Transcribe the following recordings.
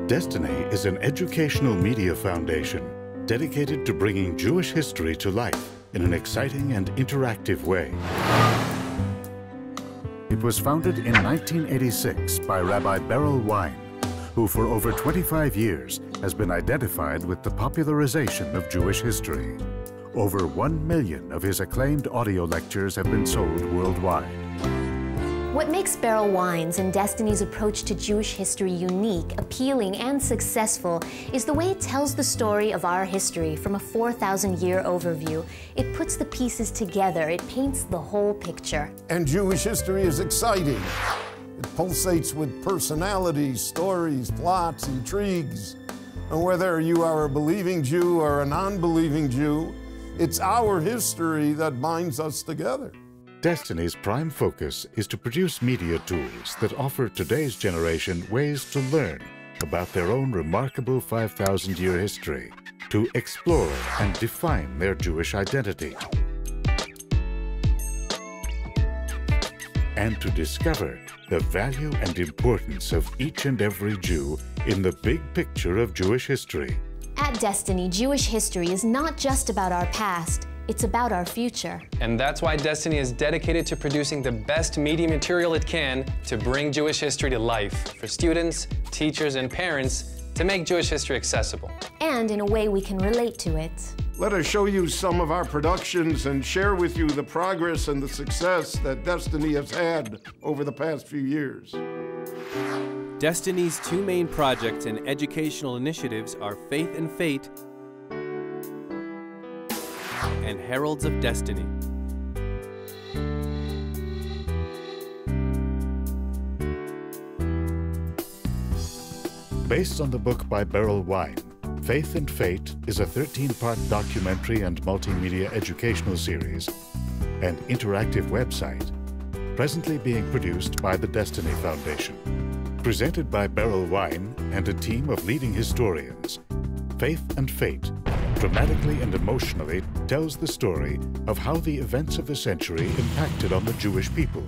Destiny is an educational media foundation dedicated to bringing Jewish history to life in an exciting and interactive way. It was founded in 1986 by Rabbi Beryl Wein, who for over 25 years has been identified with the popularization of Jewish history. Over 1 million of his acclaimed audio lectures have been sold worldwide. What makes Beryl Wein's and Destiny's approach to Jewish history unique, appealing, and successful is the way it tells the story of our history from a 4,000-year overview. It puts the pieces together. It paints the whole picture. And Jewish history is exciting. It pulsates with personalities, stories, plots, intrigues. And whether you are a believing Jew or a non-believing Jew, it's our history that binds us together. Destiny's prime focus is to produce media tools that offer today's generation ways to learn about their own remarkable 5,000-year history, to explore and define their Jewish identity, and to discover the value and importance of each and every Jew in the big picture of Jewish history. At Destiny, Jewish history is not just about our past. It's about our future. And that's why Destiny is dedicated to producing the best media material it can to bring Jewish history to life for students, teachers, and parents to make Jewish history accessible. And in a way we can relate to it. Let us show you some of our productions and share with you the progress and the success that Destiny has had over the past few years. Destiny's two main projects and educational initiatives are Faith and Fate and Heralds of Destiny. Based on the book by Beryl Wein, Faith and Fate is a 13-part documentary and multimedia educational series and interactive website, presently being produced by the Destiny Foundation. Presented by Beryl Wein and a team of leading historians, Faith and Fate dramatically and emotionally tells the story of how the events of the century impacted on the Jewish people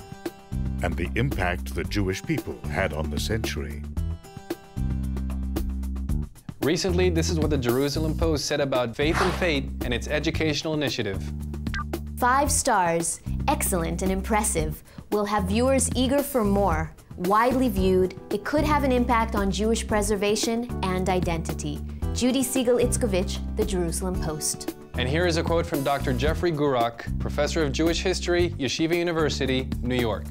and the impact the Jewish people had on the century. Recently, this is what the Jerusalem Post said about Faith and Fate and its educational initiative. 5 stars, excellent and impressive, will have viewers eager for more. Widely viewed, it could have an impact on Jewish preservation and identity. Judy Siegel-Itzkovich, The Jerusalem Post. And here is a quote from Dr. Jeffrey Gurak, professor of Jewish history, Yeshiva University, New York.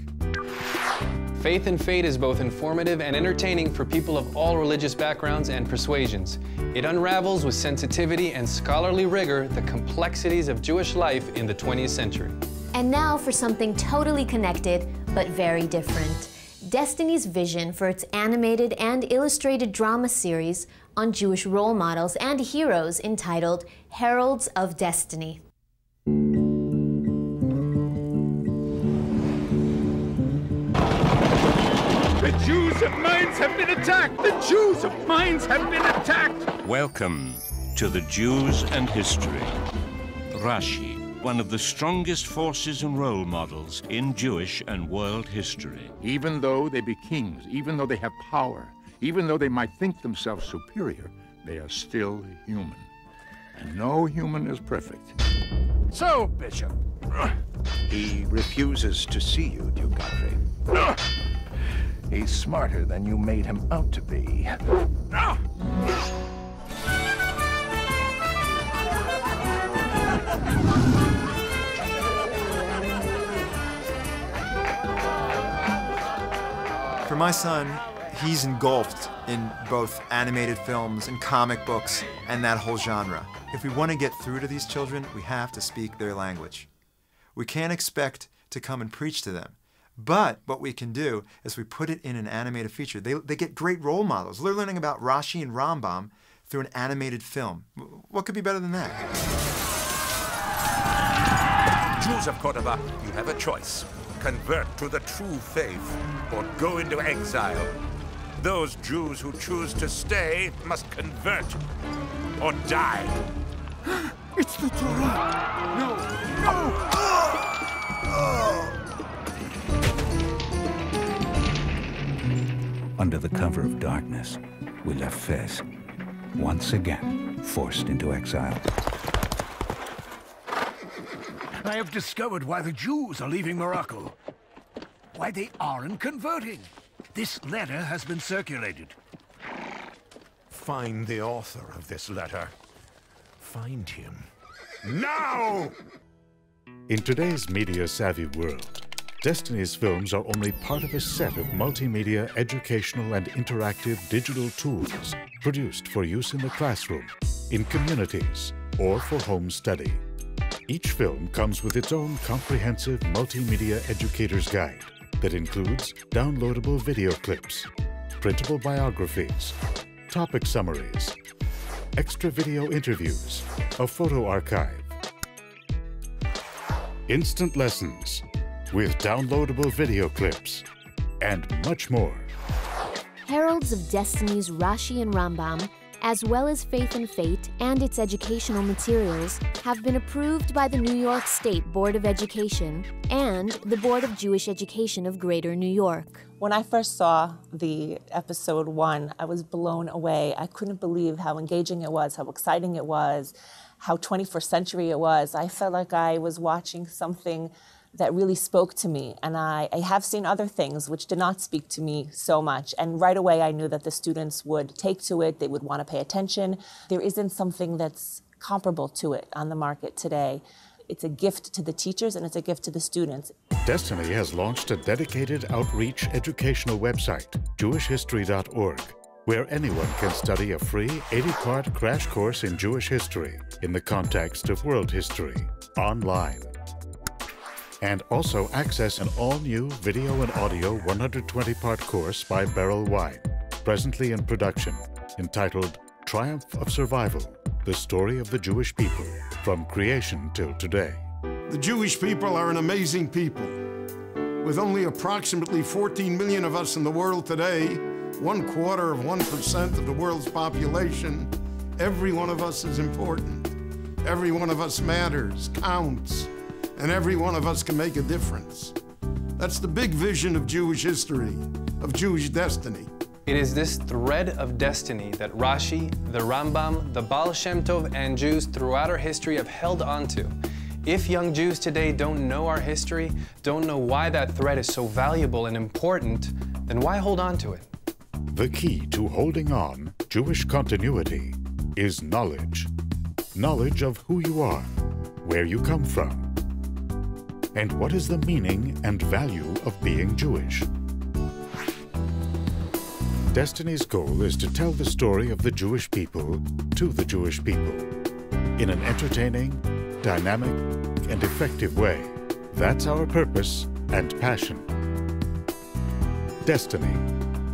Faith and Fate is both informative and entertaining for people of all religious backgrounds and persuasions. It unravels with sensitivity and scholarly rigor the complexities of Jewish life in the 20th century. And now for something totally connected, but very different. Destiny's vision for its animated and illustrated drama series on Jewish role models and heroes entitled Heralds of Destiny. The Jews of Mainz have been attacked! The Jews of Mainz have been attacked! Welcome to the Jews and History. Rashi, one of the strongest forces and role models in Jewish and world history. Even though they be kings, even though they have power, even though they might think themselves superior, they are still human. And no human is perfect. So, Bishop. He refuses to see you, Duke Godfrey. He's smarter than you made him out to be. For my son, he's engulfed in both animated films and comic books and that whole genre. If we want to get through to these children, we have to speak their language. We can't expect to come and preach to them. But what we can do is we put it in an animated feature. They get great role models. They're learning about Rashi and Rambam through an animated film. What could be better than that? Jews of Cordova, you have a choice. Convert to the true faith or go into exile. Those Jews who choose to stay must convert or die. It's the Torah! No! No! Under the cover of darkness, we left Fez, once again forced into exile. I have discovered why the Jews are leaving Morocco. Why they aren't converting. This letter has been circulated. Find the author of this letter. Find him. Now! In today's media-savvy world, Destiny's films are only part of a set of multimedia, educational, and interactive digital tools produced for use in the classroom, in communities, or for home study. Each film comes with its own comprehensive multimedia educator's guide that includes downloadable video clips, printable biographies, topic summaries, extra video interviews, a photo archive, instant lessons with downloadable video clips, and much more. Heralds of Destiny's Rashi and Rambam, as well as Faith and Fate and its educational materials, have been approved by the New York State Board of Education and the Board of Jewish Education of Greater New York. When I first saw the episode 1, I was blown away. I couldn't believe how engaging it was, how exciting it was, how 21st century it was. I felt like I was watching something that really spoke to me. And I have seen other things which did not speak to me so much. And right away, I knew that the students would take to it, they would want to pay attention. There isn't something that's comparable to it on the market today. It's a gift to the teachers and it's a gift to the students. Destiny has launched a dedicated outreach educational website, jewishhistory.org, where anyone can study a free 80-part crash course in Jewish history in the context of world history, online. And also access an all-new video and audio 120-part course by Beryl Wine, presently in production, entitled Triumph of Survival, the Story of the Jewish People, from Creation till Today. The Jewish people are an amazing people. With only approximately 14 million of us in the world today, 1/4% of the world's population, every one of us is important. Every one of us matters, counts, and every one of us can make a difference. That's the big vision of Jewish history, of Jewish destiny. It is this thread of destiny that Rashi, the Rambam, the Baal Shem Tov, and Jews throughout our history have held onto. If young Jews today don't know our history, don't know why that thread is so valuable and important, then why hold on to it? The key to holding on, Jewish continuity, is knowledge. Knowledge of who you are, where you come from, and what is the meaning and value of being Jewish. Destiny's goal is to tell the story of the Jewish people to the Jewish people in an entertaining, dynamic, and effective way. That's our purpose and passion. Destiny,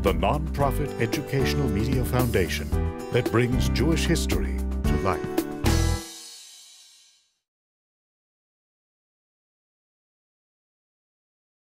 the non-profit educational media foundation that brings Jewish history to life.